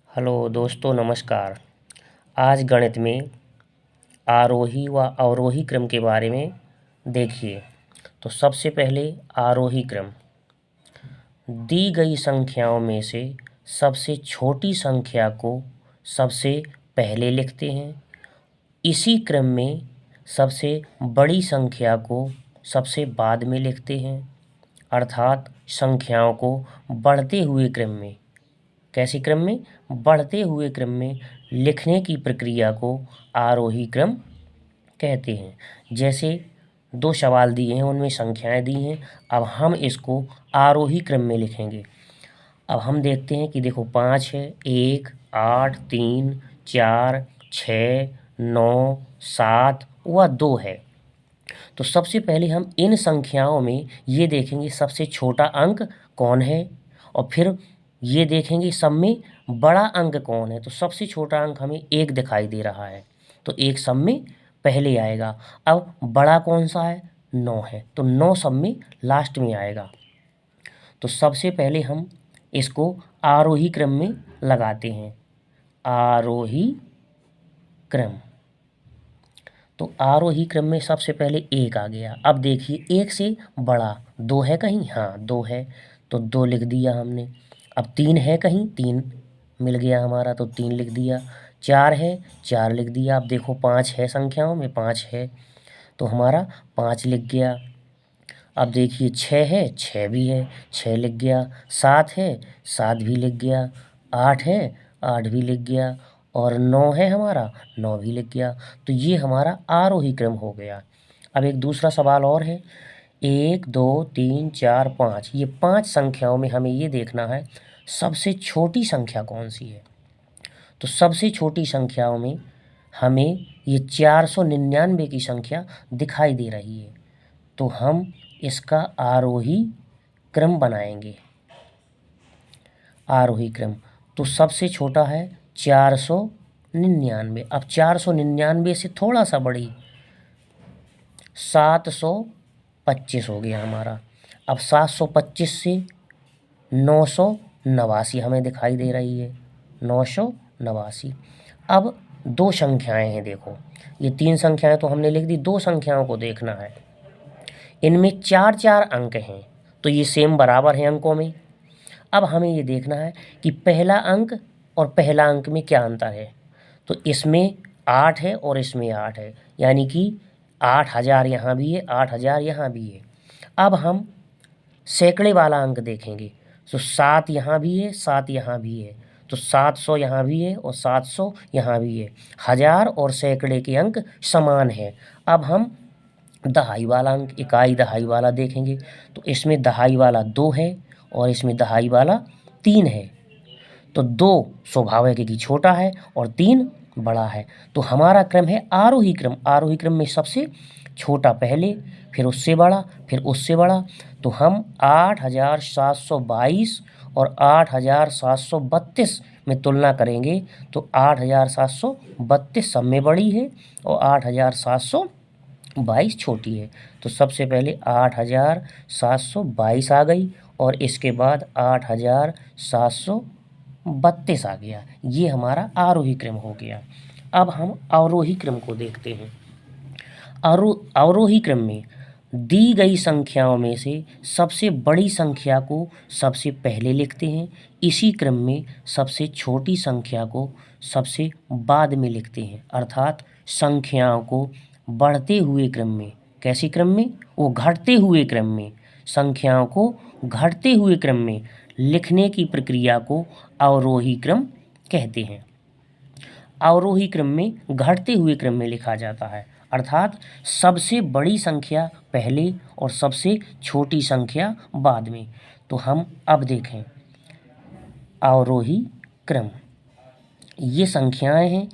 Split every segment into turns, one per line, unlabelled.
Hello दोस्तों, नमस्कार। आज गणित में आरोही व अवरोही क्रम के बारे में देखिए। तो सबसे पहले आरोही क्रम। दी गई संख्याओं में से सबसे छोटी संख्या को सबसे पहले लिखते हैं। इसी क्रम में सबसे बड़ी संख्या को सबसे बाद में लिखते हैं। अर्थात संख्याओं को बढ़ते हुए क्रम में, कैसे क्रम में, बढ़ते हुए क्रम में लिखने की प्रक्रिया को आरोही क्रम कहते हैं। जैसे दो सवाल दिए हैं, उनमें संख्याएं दी हैं। अब हम इसको आरोही क्रम में लिखेंगे। अब हम देखते हैं कि देखो 5 है, 1, 8, 3, 4, 6, 9, 7 व 2 है। तो सबसे पहले हम इन संख्याओं में ये देखेंगे सबसे छोटा अंक कौन है, और फिर ये देखेंगे सब में बड़ा अंक कौन है। तो सबसे छोटा अंक हमें 1 दिखाई दे रहा है, तो 1 सब में पहले आएगा। अब बड़ा कौन सा है, 9 है, तो 9 सब में लास्ट में आएगा। तो सबसे पहले हम इसको आरोही क्रम में लगाते हैं। आरोही क्रम। तो आरोही क्रम में सबसे पहले 1 आ गया। अब देखिए 1 से बड़ा 2 है कहीं, हाँ 2 है, तो 2 लिख दिया हमने। अब 3 है कहीं, 3 मिल गया हमारा, तो 3 लिख दिया। 4 है, 4 लिख दिया। अब देखो 5 है, संख्याओं में 5 है, तो हमारा 5 लिख गया। अब देखिए 6 है, 6 भी है, 6 लिख गया। 7 है, 7 भी लिख गया। 8 है, 8 भी लिख गया। और 9 है हमारा, 9 भी लिख गया। तो ये हमारा आरोही क्रम हो गया। अब एक दूसरा सवाल और है। 1, 2, 3, 4, 5, ये 5 संख्याओं में हमें ये देखना है सबसे छोटी संख्या कौन सी है। तो सबसे छोटी संख्याओं में हमें ये 499 की संख्या दिखाई दे रही है, तो हम इसका आरोही क्रम बनाएंगे। आरोही क्रम। तो सबसे छोटा है 499। अब 499 से थोड़ा सा बड़ी 725 हो गया हमारा। अब 725 से 989 हमें दिखाई दे रही है, 989। अब दो संख्याएं हैं, देखो ये 3 संख्याएं तो हमने लिख दी, 2 संख्याओं को देखना है। इनमें 4-4 अंक हैं, तो ये सेम बराबर हैं अंकों में। अब हमें ये देखना है कि पहला अंक और पहला अंक में क्या अंतर है। तो इसमें 8 है और इसमें 8 है, यानी कि 8000 यहाँ भी है, 8000 यहाँ भी है। अब हम सैकड़े वाला अंक देखेंगे, तो 7 यहाँ भी है, 7 यहाँ भी है, तो 700 यहाँ भी है और 700 यहाँ भी है। हजार और सैकड़े के अंक समान है। अब हम दहाई वाला अंक, इकाई दहाई वाला देखेंगे, तो इसमें दहाई वाला 2 है और इसमें दहाई वाला 3 है। तो 2 स्वाभाविक है कि छोटा है और 3 बड़ा है। तो हमारा क्रम है आरोही क्रम। आरोही क्रम में सबसे छोटा पहले, फिर उससे बड़ा, फिर उससे बड़ा। तो हम 8722 और 8732 में तुलना करेंगे, तो 8732 सब में बड़ी है और 8722 छोटी है। तो सबसे पहले 8722 आ गई और इसके बाद 8732 आ गया। ये हमारा आरोही क्रम हो गया। अब हम अवरोही क्रम को देखते हैं। अवरोही क्रम में दी गई संख्याओं में से सबसे बड़ी संख्या को सबसे पहले लिखते हैं। इसी क्रम में सबसे छोटी संख्या को सबसे बाद में लिखते हैं। अर्थात संख्याओं को बढ़ते हुए क्रम में, कैसे क्रम में, वो घटते हुए क्रम में, संख्याओं को घटते हुए क्रम में लिखने की प्रक्रिया को अवरोही क्रम कहते हैं। अवरोही क्रम में घटते हुए क्रम में लिखा जाता है, अर्थात सबसे बड़ी संख्या पहले और सबसे छोटी संख्या बाद में। तो हम अब देखें अवरोही क्रम। ये संख्याएं हैं,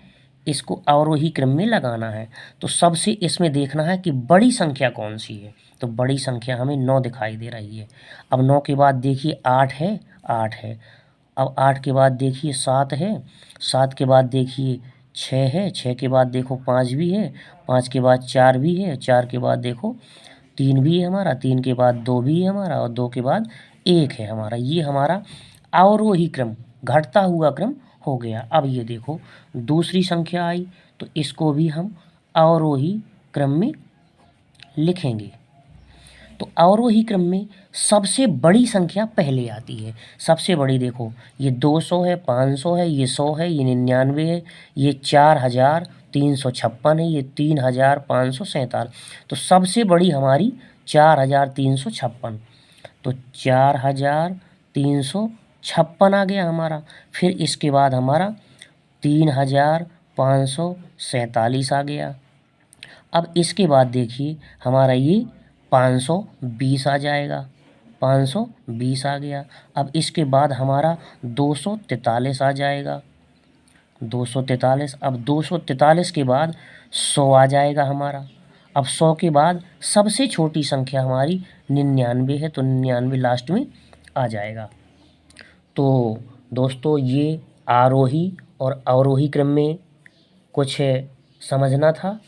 इसको अवरोही क्रम में लगाना है। तो सबसे इसमें देखना है कि बड़ी संख्या कौन सी है। तो बड़ी संख्या हमें 9 दिखाई दे रही है। अब 9 के बाद देखिए 8 है, 8 है। अब 8 के बाद देखिए 7 है, 7 के बाद देखिए 6 है, 6 के बाद देखो 5 भी है, 5 के बाद 4 भी है, 4 के बाद देखो 3 भी है हमारा, 3 के बाद 2 भी है हमारा और 2 के बाद 1 है हमारा। ये हमारा अवरोही क्रम, घटता हुआ क्रम हो गया। अब ये देखो दूसरी संख्या आई, तो इसको भी हम अवरोही क्रम में लिखेंगे। तो अवरोही क्रम में सबसे बड़ी संख्या पहले आती है। सबसे बड़ी देखो, ये 200 है, 500 है, ये 100 है, ये 99 है, ये 4356 है, ये 3547। तो सबसे बड़ी हमारी 4356। तो 4356 आ गया हमारा। फिर इसके बाद हमारा 3547 आ गया। अब इसके बाद देखिए हमारा ये 520 आ जाएगा। 520 आ गया। अब इसके बाद हमारा 243 आ जाएगा। 243। अब 243 के बाद 100 आ जाएगा हमारा। अब 100 के बाद सबसे छोटी संख्या हमारी 99 है, तो 99 लास्ट में आ जाएगा। तो दोस्तों ये आरोही और अवरोही क्रम में कुछ समझना था।